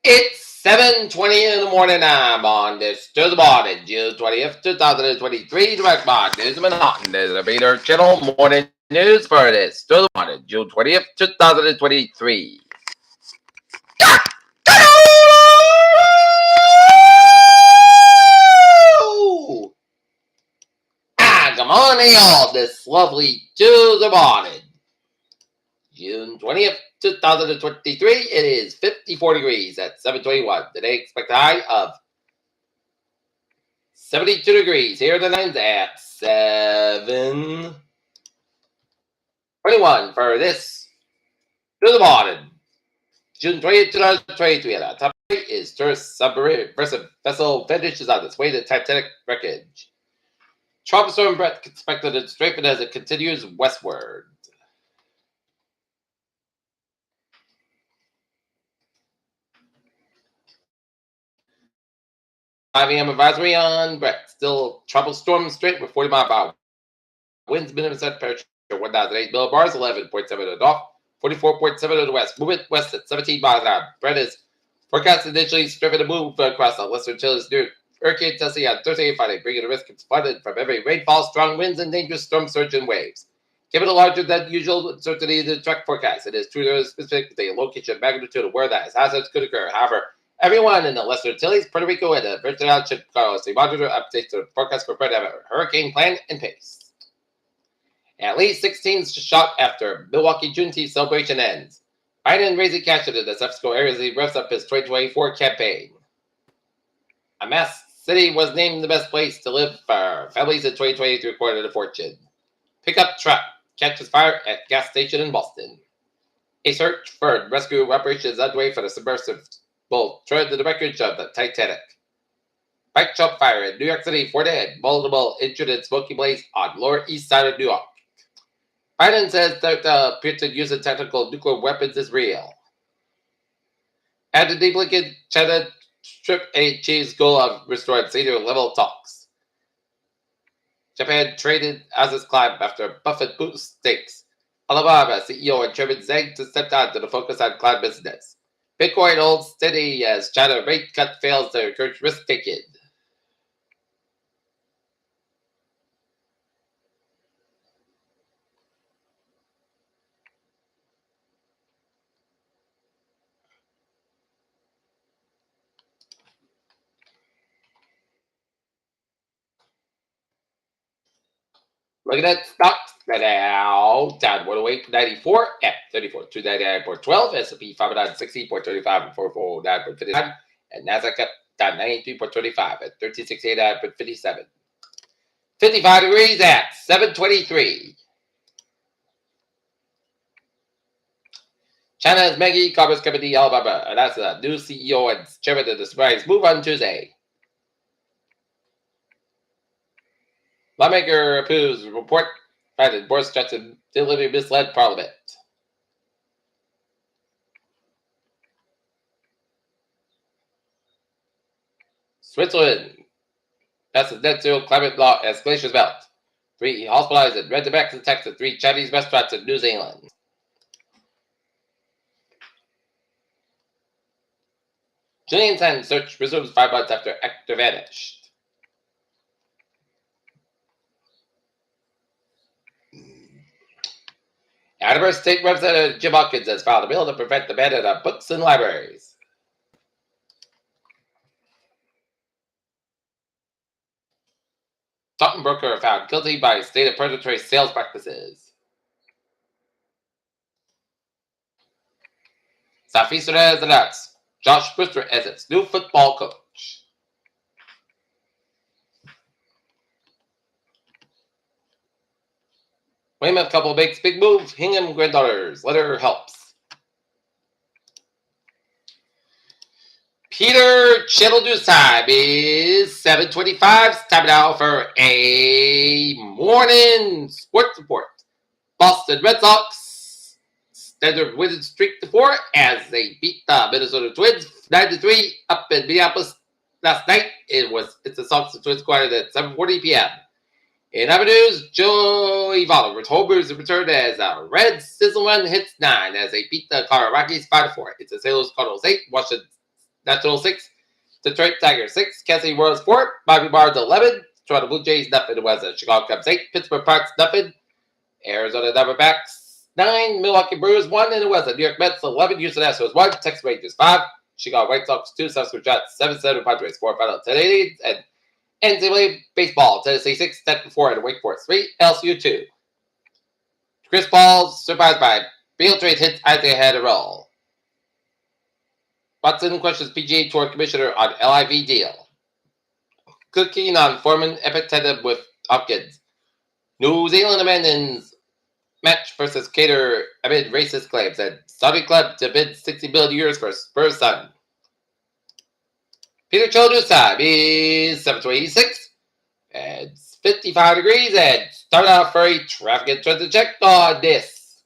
It's 7:20 in the morning. I'm on this Thursday morning, June 20th, 2023. Direct Mark News Manhattan. There's a Reader Channel morning news for this Thursday morning, June 20th, 2023. Good morning, all. This lovely Tuesday morning, June 20th, 2023. It is 54 degrees at 7:21. Today, expect a high of 72 degrees. Here are the nines at 7:21 for this to the morning, June 20th, 2023. And top is tourist submarine vessel finishes on its way to Titanic wreckage. Tropical storm Brett expected to strengthen as it continues westward. 5 a.m. advisory on Brett. Still tropical storm straight with 40 mile per hour. Winds minimum set temperature 1,008 millibars, 11.7 to the north, 44.7 to the west. Movement west at 17 miles an hour. Brett is forecast initially strengthened to move across the western Chile's near Hurricane Tessie on Thursday and Friday, bringing the risk of flooding from heavy rainfall, strong winds, and dangerous storm surge and waves. Given a larger than usual uncertainty in the track forecast, it is too specific with the location, magnitude, of where that hazards could occur. However, everyone in the Lesser Antilles, Puerto Rico, and the Virgin Islands should closely monitor updates to the forecast for hurricane plan and pace. At least 16 shot after Milwaukee Juneteenth celebration ends. Biden raising cash into the San areas as he revs up his 2024 campaign. A mass city was named the best place to live for families in 2023 according to Fortune. Pickup truck catches fire at gas station in Boston. A search for rescue operation is underway for the submersible turned to the wreckage of the Titanic. Bike shop fire in New York City, 4 dead, multiple injured in smoky blaze on Lower East Side of New York. Biden says that Putin using tactical nuclear weapons is real. And the Blinken, China strip achieves goal of restoring senior level talks. Japan traded as its climb after Buffett boost stakes. Alibaba CEO and Chairman Zhang to step down to focus on cloud business. Bitcoin holds steady as China rate cut fails to encourage risk taking. Looking at stocks now, down 108.94 at 34,299.12, S&P 560.35 and 449.59, and Nasdaq up down 92.25 at 1369.57. 55 degrees at 723. China's mega e-commerce company Alibaba announced a new CEO and chairman of the surprise move on Tuesday. Lawmaker approves report finding Boris Johnson deliberately misled Parliament. Switzerland passes net zero climate law as glaciers melt. 3 hospitalized in random attacks at 3 Chinese restaurants in New Zealand. Julian Assange search resumes 5 months after actor vanished. Edinburgh State Representative Jim Hawkins has filed a bill to prevent the ban of books in libraries. Taunton broker found guilty by state of predatory sales practices. Southeastern has announced Josh Brewster as its new football coach. Weymouth couple makes big move. Hingham granddaughters letter helps. Peter Channel News time is 7:25. It's time now for a morning sports report. Boston Red Sox standard winning streak to 4 as they beat the Minnesota Twins 9-3 up in Minneapolis last night. It's the Sox and Twins squad at 7:40 p.m. In other news, Joey Votto with homers returned as a red sizzle run hits 9 as they beat the Colorado Rockies 5-4. It's the St. Louis Cardinals 8, Washington National 6. Detroit Tigers 6. Kansas City Royals 4. Bobby Barnes 11. Toronto Blue Jays nothing. It was Chicago Cubs 8. Pittsburgh Pirates nothing. Arizona Diamondbacks 9. Milwaukee Brewers 1. And it was New York Mets 11. Houston Astros 1. Texas Rangers 5. Chicago White Sox 2. San Francisco Giants 7. Padres 4. Final 10-8. And NCAA Baseball Tennessee 6. Texas 4. And Wake Forest 3. LSU 2. Chris Paul surprised by field trade hits Isaiah had a roll. Watson questions PGA Tour Commissioner on LIV deal. Cooking on Foreman epic tandem with Hopkins. New Zealand abandons match versus Cater amid racist claims. And Saudi club to bid 60 billion euros for Spurs son. Peter Children's time is 7:26. And it's 55 degrees. And start off furry traffic and transit check on this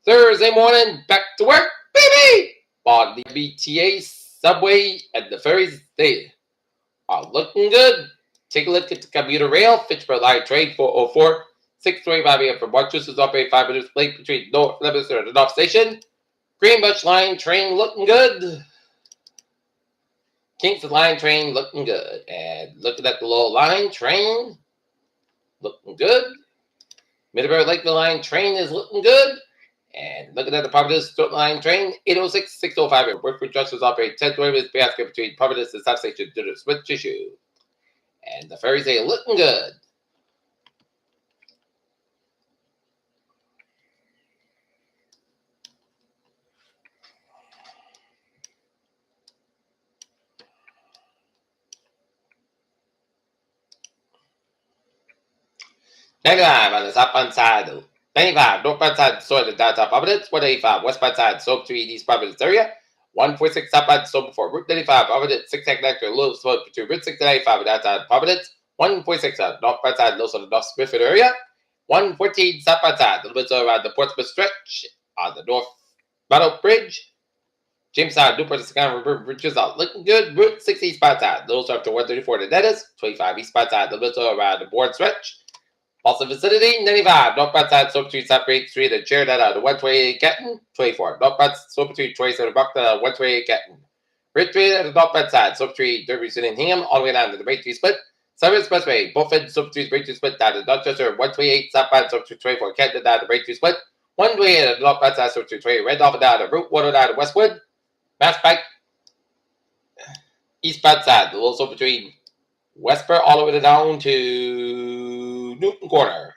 Thursday morning. Back to work, baby! On the BTA, subway, and the ferries, they are looking good. Take a look at the commuter rail. Fitchburg Line train 404, 6:25 a.m. from Massachusetts, operating 5 minutes late between North Leominster and the North Station. Greenbush Line train looking good. Kingston Line train looking good. And looking at the Lowell Line train, looking good. Middlebury Lakeville Line train is looking good. And looking at the Providence Line train, 806, 605. Workford Justice operate 10 20 minutes basket between Providence and South Station due to switch issue. And the ferries are looking good. Negative on the southbound side. 95, northbound side, Soil in downtown Providence. 185, westbound side, Soap 3 East Providence area. 146, southbound, Soap before Route 95, Providence. 6 connector, Little Slope between Route 6 and 95 in downtown Providence. 146, northbound side, Los on the North Smithfield area. 114, southbound side, a little bit around the Portsmouth stretch on the North Battle Bridge. Jamestown, Newport, and Saginaw River bridges are looking good. Route 6 eastbound side, Little up to 134 to Dennis. 25 eastbound side, a little bit around the Board stretch. Also vicinity, 95, northbound side, Soap between South Break Street and Sheridan out of 128 Canton, 24. Northbound Soap between 27 Buckton and 128 Canton. Route 3 at the northbound side, Soap between Derby Street and Hingham, all the way down to the Break 3 split. 7 Expressway, both ends, Soap between Break 3 split down to Dorchester, 128, southbound Soap between 24 Canton down to Break 3 split. 128 at the northbound side, Soap between 20 Randolph down to Route 109 to Westwood. Mass Pike, eastbound side, the little Soap between Westboro all the way down to Newton Corner.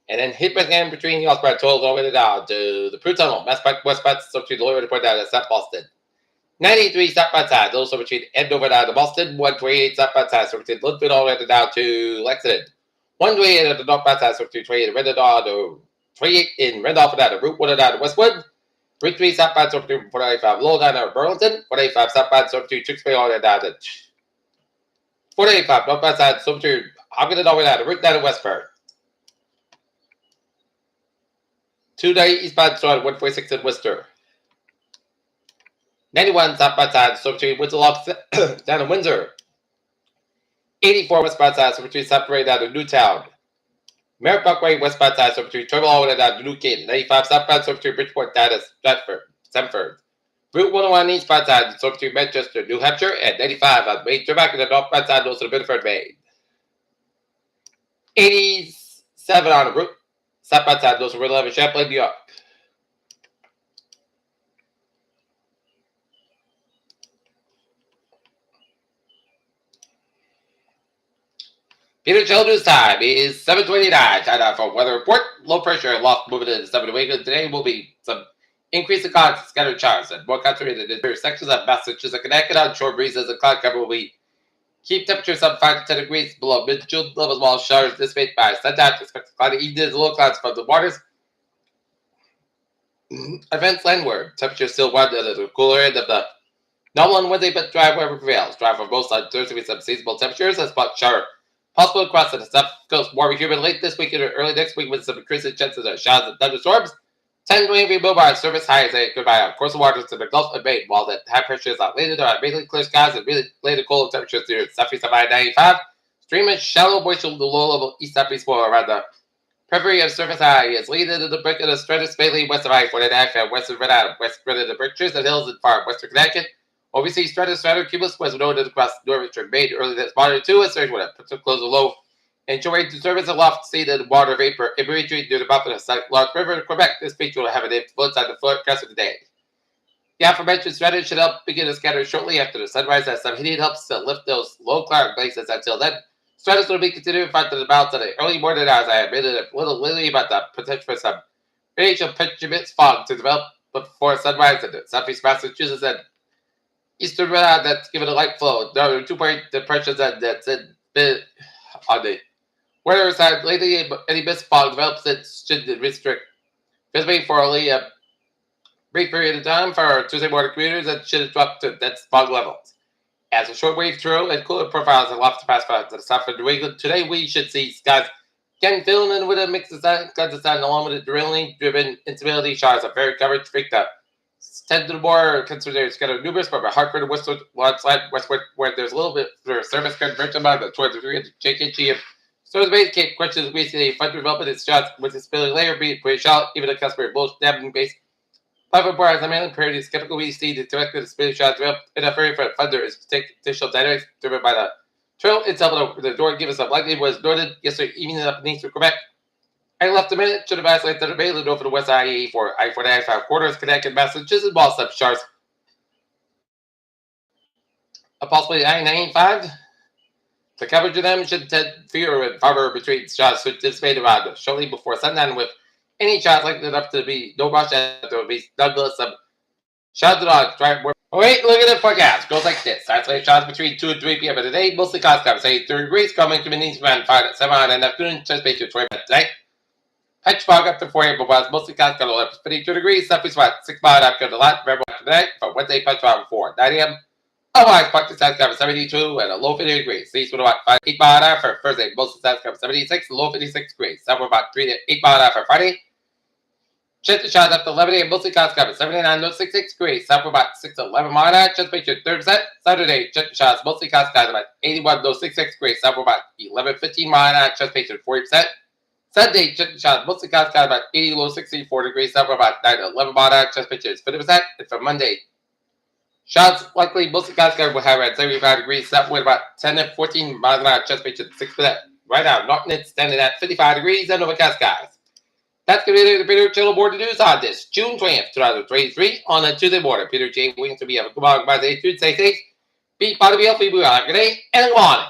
And then hit again between the Osprey Tolls all the way down to the Prue Tunnel. Mass Pike, Westbound, so between the lower point down to South Boston. 93 southbound side, also between Andover down to Boston. 128 southbound side, so between Linfield all the way down to Lexington. 128 at the northbound side, so between 28 in Randolph to 28 in Randolph down to Route 109 to Westwood. Route 3 southbound, so between 485 Lowell down to Burlington. 485 southbound, so between Tewksbury all the way down to 485 northbound side, so between Hopkins all the way down to Route 9 to Westburg. 290 eastbound side, 146 in Worcester. 91 southbound side, so between Windsor down to Windsor. 84 westbound side, so between South Parade down to Newtown. Merritt Parkway westbound side, so between Trevor all the way down to Newgate. 95 southbound, so between Bridgeport down to Stamford. Route 101 eastbound side, so between Manchester, New Hampshire, and 95 on Main. Turn back in the northbound side, goes to Biddeford, Maine. 87 on the route. Southbound side, goes to Route 11, Champlain, New York. Peter Children's time is 7:29. Time out for weather report. Low pressure and loft moving into 7 to 8. Today will be some increase in clouds, scattered showers, and more concentrated in various sections of Massachusetts and Connecticut. Onshore breezes and cloud cover will be keep temperatures up 5 to 10 degrees below mid-June levels, while showers dissipate by sundown. Expect cloudy evenings, low clouds from the waters. Events landward. Temperatures still warm at the cooler end of the normal on Wednesday, but dry weather prevails. Dry for most on Thursday with some seasonable temperatures. A spot shower possible across the south coast. More humid late this week and early next week with some increasing chances of showers and thunderstorms. 10 to mobile surface highs that goodbye on coastal waters to the Gulf of Maine, while the high pressure is outlated on mainly clear skies and really later cold temperatures near southeast of I-95. Streaming shallow moisture to the low level east southeast flow around the periphery of surface high is leading into the break of the stratus mainly west of I-49 and west of Red Island, west of the Berkshires and hills and far western Connecticut. Overseas strato cumulus was noted across Norwich made early this morning too, as surge would have put to close a low and showing to service aloft seeded water vapor imagery near the mouth of the large river in Quebec. This feature will have an influence on the forecast of the day. The aforementioned stratum should help begin to scatter shortly after the sunrise as some heating helps to lift those low cloud bases. Until then, stratus will be continuing front to the bounce of the early morning hours. I admitted a little lily about the potential for some radiation pitch fog to develop before sunrise in southeast Massachusetts and eastern Rhode Island that's given a light flow. There are 2-point depressions that's on the weather side. Lately, any mist fog develops it should restrict visibility for only a brief period of time for our Tuesday morning commuters that should drop to dense fog levels. As a shortwave trail and cooler profiles are left to pass by to the south of New England, today we should see skies getting filled in with a mix of sun, along with the drilling-driven instability showers of very coverage. Victor tend to the more considered scattered numerous from Hartford and westward, westward, where there's a little bit for service conversion among the towards the JKG of Stores base Cape questions basically front development is shots with the spilling layer being pretty shallow, even a customer bullshit dabbing base. However, as the mainland period is skeptical, we see the directly the spilling shots developed enough area for thunder is to take additional dynamics driven by the trail itself. The door gives us up likely was noted yesterday evening up in eastern Quebec. I left a minute, should have asked like the mainland over the west I-84, I-49, quarters, Connecticut, Massachusetts, ball step shards. Possibly I-95. The coverage of them should tend fewer and farther between shots which dissipated around shortly before sundown with any shots likely enough to be no rush and there will be nonetheless some shots on try more. Oh wait, look at the forecast. Goes like this. Isolated shots between 2 and 3 p.m. of the day, mostly clouds cover, say 30 degrees, coming to meetings around 5 at 7 on an afternoon, just based to 20 minutes today. Patch fog up to 4 a.m. but mostly clouds cover 52 degrees, southeast wind 6 miles after the lot, February after tonight, from Wednesday, patch fog 4 9 a.m. Otherwise, part the south cover 72 and a low 50 degrees. East with about 5 8 mile an hour for Thursday. Most of the south cover 76, low 56 degrees. Somewhere about 3 to 8 mile an hour for Friday. Check the shots up to 11 a.m. Mostly clouds cover 79, low 66 degrees. Somewhere about 6 to 11 mile an hour. Just make your 30%. Saturday, check the shots. Mostly clouds cover about 81, low 66 degrees. Somewhere about 11, 15 mile an hour. Just make your 40%. Sunday, check the shots. Mostly clouds cover about 80, low 64 degrees. Somewhere about 9 to 11 mile an hour. Just make your 50%. And for Monday, shots likely mostly clouds covered will have at 75 degrees, that with about 10 to 14 miles an hour, just pitch at 6%. Right now, Norton is standing at 55 degrees and overcast skies. That's going to be the Peter Channel Board to news on this June 20th, 2023 on the Tuesday morning. Peter J. Wiggins to be a good morning by the Tuesday. Be part of the healthy. We are good day and good morning.